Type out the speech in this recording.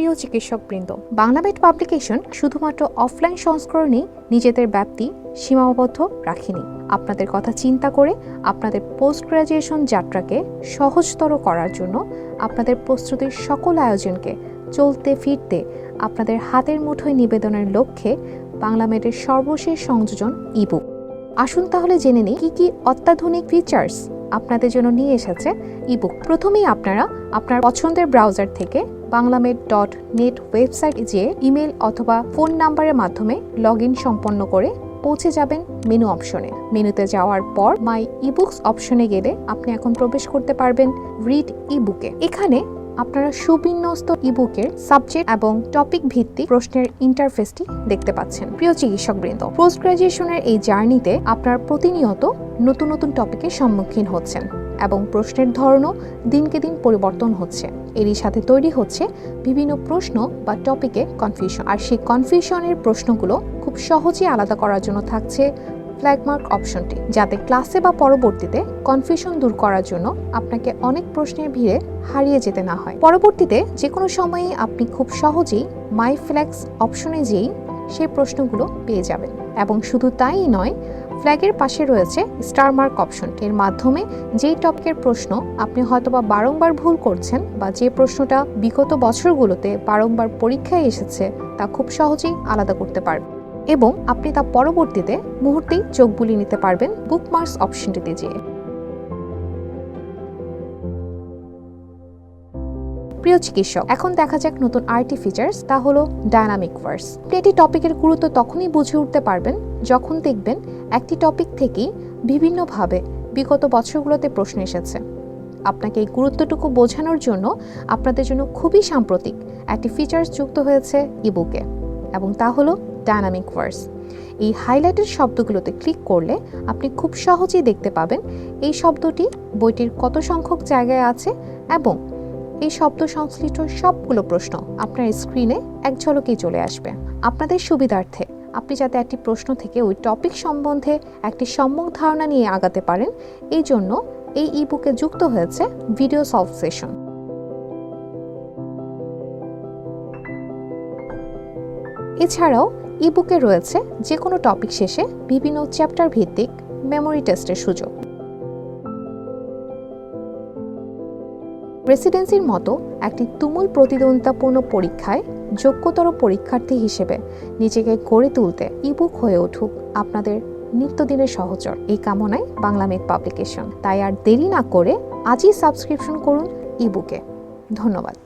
প্রিয় চিকিৎসকবৃন্দ, বাংলামেড পাবলিকেশন শুধুমাত্র অফলাইন সংস্করণেই নিজেদের ব্যাপ্তি সীমাবদ্ধ রাখেনি। আপনাদের কথা চিন্তা করে আপনাদের পোস্ট গ্রাজুয়েশন যাত্রাকে সহজতর করার জন্য আপনাদের প্রস্তুতির সকল আয়োজনকে চলতে ফিরতে আপনাদের হাতের মুঠোয় নিবেদনের লক্ষ্যে বাংলামেডের সর্বশেষ সংযোজন ইবুক। আসুন তাহলে জেনে নিই কি অত্যাধুনিক ফিচার্স আপনাদের জন্য নিয়ে এসেছে ইবুক। প্রথমেই আপনারা আপনার পছন্দের ব্রাউজার থেকে banglamed.net ওয়েবসাইটে যেয়ে ইমেল অথবা ফোন নাম্বারের মাধ্যমে লগইন সম্পন্ন করে পৌঁছে যাবেন মেনু অপশনে। মেনুতে যাওয়ার পর মাই ইবুকস অপশনে গেলে আপনি এখন প্রবেশ করতে পারবেন রিড ইবুকে। এখানে আপনারা সুবিন্যস্ত ইবুকের সাবজেক্ট এবং টপিক ভিত্তিক প্রশ্নের ইন্টারফেসটি দেখতে পাচ্ছেন। প্রিয় চিকিৎসকবৃন্দ, পোস্ট গ্রাজুয়েশনের এই জার্নিতে আপনার প্রতিনিয়ত নতুন নতুন টপিকের সম্মুখীন হচ্ছেন এবং প্রশ্নের ধরনও দিনকে দিন পরিবর্তন হচ্ছে। এরই সাথে তৈরি হচ্ছে বিভিন্ন প্রশ্ন বা টপিকে কনফিউশন। আর সেই কনফিউশনের প্রশ্নগুলো খুব সহজেই আলাদা করার জন্য থাকছে ফ্ল্যাগমার্ক অপশনটি, যাতে ক্লাসে বা পরবর্তীতে কনফিউশন দূর করার জন্য আপনাকে অনেক প্রশ্নের ভিড়ে হারিয়ে যেতে না হয়। পরবর্তীতে যে কোনো সময়েই আপনি খুব সহজেই মাই ফ্ল্যাগস অপশনে যেই সেই প্রশ্নগুলো পেয়ে যাবেন। এবং শুধু তাই নয়, ফ্ল্যাগের পাশে রয়েছে স্টার মার্ক অপশন। এর মাধ্যমে যেই টপিকের প্রশ্ন আপনি হয়তোবা বারংবার ভুল করছেন বা যে প্রশ্নটা বিগত বছরগুলোতে বারংবার পরীক্ষায় এসেছে তা খুব সহজেই আলাদা করতে পারবেন এবং আপনি তা পরবর্তীতে মুহূর্তেই চোখ বুলিয়ে নিতে পারবেন বুকমার্কস অপশনটিতে যেয়ে। প্রিয় চিকিৎসক, এখন দেখা যাক নতুন আরেকটি ফিচার্স, তা হলো ডায়নামিক ভার্স। এটি টপিকের গুরুত্ব তখনই বুঝে উঠতে পারবেন যখন দেখবেন একটি টপিক থেকেই বিভিন্নভাবে বিগত বছরগুলোতে প্রশ্ন এসেছে। আপনাকে এই গুরুত্বটুকু বোঝানোর জন্য আপনাদের জন্য খুবই সাম্প্রতিক একটি ফিচার্স যুক্ত হয়েছে ইবুকে এবং তা হলো ডায়নামিক ভার্স। এই হাইলাইটেড শব্দগুলোতে ক্লিক করলে আপনি খুব সহজেই দেখতে পাবেন এই শব্দটি বইটির কত সংখ্যক জায়গায় আছে এবং এই শব্দ সংশ্লিষ্ট সবগুলো প্রশ্ন আপনার স্ক্রিনে এক ঝলকেই চলে আসবে। আপনাদের সুবিধার্থে আপনি যাতে একটি প্রশ্ন থেকে ওই টপিক সম্বন্ধে একটি সম্যক ধারণা নিয়ে আগাতে পারেন, এই জন্য এই ইবুকে যুক্ত হয়েছে ভিডিও সলভ সেশন। এছাড়াও ইবুকে রয়েছে যে কোনো টপিক শেষে বিভিন্ন চ্যাপ্টার ভিত্তিক মেমোরি টেস্টের সুযোগ। রেসিডেন্সির মতো একটি তুমুল প্রতিদ্বন্দ্বিতাপূর্ণ পরীক্ষায় যোগ্যতর পরীক্ষার্থী হিসেবে নিজেকে গড়ে তুলতে ইবুক হয়ে উঠুক আপনাদের নিত্যদিনের সহচর, এই কামনায় বাংলামেড পাবলিকেশন। তাই আর দেরি না করে আজই সাবস্ক্রিপশন করুন ইবুকে। ধন্যবাদ।